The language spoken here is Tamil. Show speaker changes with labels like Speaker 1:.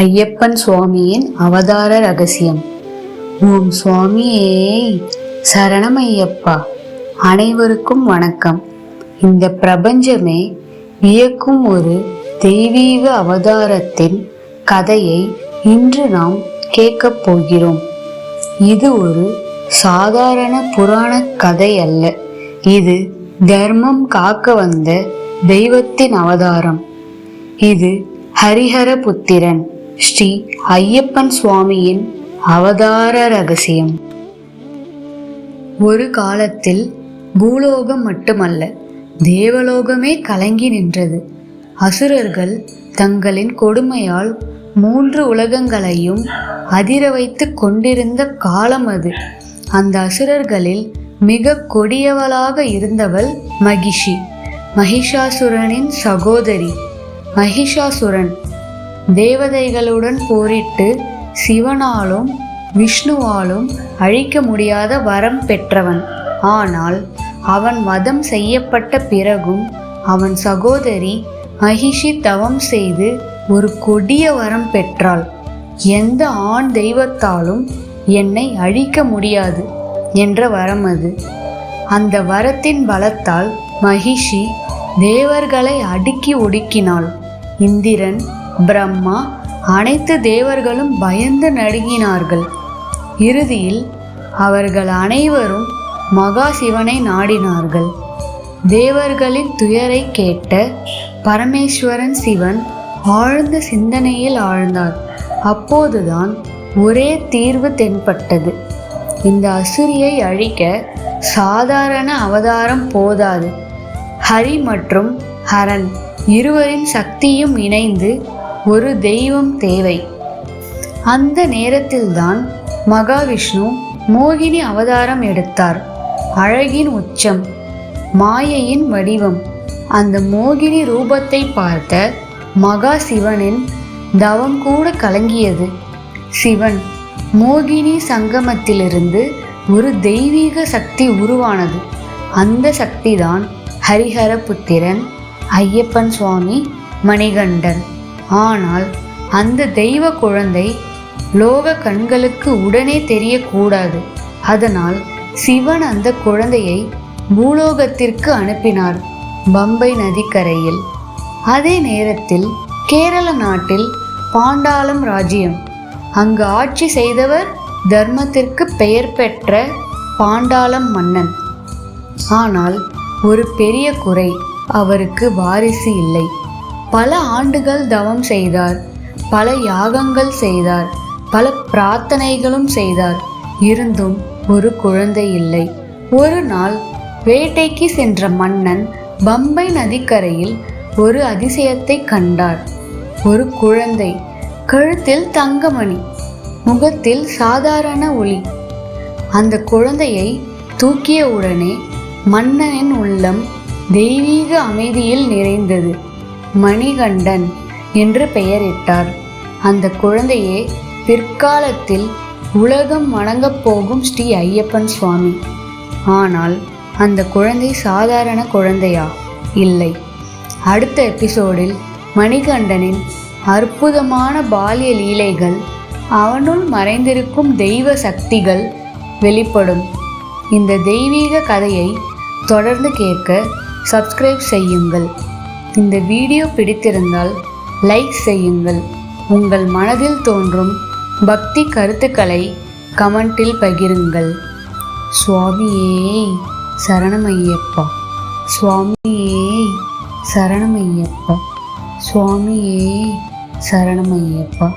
Speaker 1: ஐயப்பன் சுவாமியின் அவதார ரகசியம். ஓம் சுவாமியே சரணம் ஐயப்பா. அனைவருக்கும் வணக்கம். இந்த பிரபஞ்சமே வியக்கும் ஒரு தெய்வீக அவதாரத்தின் கதையை இன்று நாம் கேட்கப் போகிறோம். இது ஒரு சாதாரண புராண கதை அல்ல. இது தர்மம் காக்க வந்த தெய்வத்தின் அவதாரம். இது ஹரிஹர புத்திரன் ஸ்ரீ ஐயப்பன் சுவாமியின் அவதார ரகசியம். ஒரு காலத்தில் பூலோகம் மட்டுமல்ல, தேவலோகமே கலங்கி நின்றது. அசுரர்கள் தங்களின் கொடுமையால் 3 உலகங்களையும் அதிர வைத்து கொண்டிருந்த காலம் அது. அந்த அசுரர்களில் மிக கொடியவளாக இருந்தவள் மகிஷி, மகிஷாசுரனின் சகோதரி. மகிஷாசுரன் தேவதைகளுடன் போரிட்டு சிவனாலும் விஷ்ணுவாலும் அழிக்க முடியாத வரம் பெற்றவன். ஆனால் அவன் வதம் செய்யப்பட்ட பிறகும் அவன் சகோதரி மகிஷி தவம் செய்து ஒரு கொடிய வரம் பெற்றாள். எந்த ஆண் தெய்வத்தாலும் என்னை அழிக்க முடியாது என்ற வரம் அது. அந்த வரத்தின் பலத்தால் மகிஷி தேவர்களை அடுக்கி ஒடுக்கினாள். இந்திரன், பிரம்மா, அனைத்து தேவர்களும் பயந்து நடுங்கினார்கள். இறுதியில் அவர்கள் அனைவரும் மகா சிவனை நாடினார்கள். தேவர்களின் துயரை கேட்ட பரமேஸ்வரன் சிவன் ஆழ்ந்த சிந்தனையில் ஆழ்ந்தார். அப்போதுதான் ஒரே தீர்வு தென்பட்டது. இந்த அசுரியை அழிக்க சாதாரண அவதாரம் போதாது. ஹரி மற்றும் ஹரன் இருவரின் சக்தியும் இணைந்து ஒரு தெய்வம் தேவை. அந்த நேரத்தில்தான் மகாவிஷ்ணு மோகினி அவதாரம் எடுத்தார். அழகின் உச்சம், மாயையின் வடிவம். அந்த மோகினி ரூபத்தை பார்த்த மகா சிவனின் தவம் கூட கலங்கியது. சிவன் மோகினி சங்கமத்திலிருந்து ஒரு தெய்வீக சக்தி உருவானது. அந்த சக்திதான் ஹரிஹர புத்திரன் ஐயப்பன் சுவாமி மணிகண்டன். ஆனால் அந்த தெய்வ குழந்தை லோக கண்களுக்கு உடனே தெரியக்கூடாது. அதனால் சிவன் அந்த குழந்தையை பூலோகத்திற்கு அனுப்பினார், பம்பை நதிக்கரையில். அதே நேரத்தில் கேரள நாட்டில் பாண்டாளம் ராஜ்யம். அங்கு ஆட்சி செய்தவர் தர்மத்திற்கு பெயர் பெற்ற பாண்டாளம் மன்னன். ஆனால் ஒரு பெரிய குறை, அவருக்கு வாரிசு இல்லை. பல ஆண்டுகள் தவம் செய்தார், பல யாகங்கள் செய்தார், பல பிரார்த்தனைகளும் செய்தார். இருந்தும் ஒரு குழந்தை இல்லை. ஒரு நாள் வேட்டைக்கு சென்ற மன்னன் பம்பை நதிக்கரையில் ஒரு அதிசயத்தை கண்டார். ஒரு குழந்தை, கழுத்தில் தங்கமணி, முகத்தில் சாதாரண ஒளி. அந்த குழந்தையை தூக்கியவுடனே மன்னனின் உள்ளம் தெய்வீக அமைதியில் நிறைந்தது. மணிகண்டன் என்று பெயரிட்டார். அந்த குழந்தையே பிற்காலத்தில் உலகம் வணங்கப் போகும் ஸ்ரீ ஐயப்பன் சுவாமி. ஆனால் அந்த குழந்தை சாதாரண குழந்தையா? இல்லை. அடுத்த எபிசோடில் மணிகண்டனின் அற்புதமான பால்ய லீலைகள், அவனுள் மறைந்திருக்கும் தெய்வ சக்திகள் வெளிப்படும். இந்த தெய்வீக கதையை தொடர்ந்து கேட்க சப்ஸ்கிரைப் செய்யுங்கள். இந்த வீடியோ பிடித்திருந்தால் லைக் செய்யுங்கள். உங்கள் மனதில் தோன்றும் பக்தி கருத்துக்களை கமெண்டில் பகிருங்கள். சுவாமியே சரணமையப்பா. சுவாமியே சரணமையப்பா. சுவாமியே சரணமையப்பா.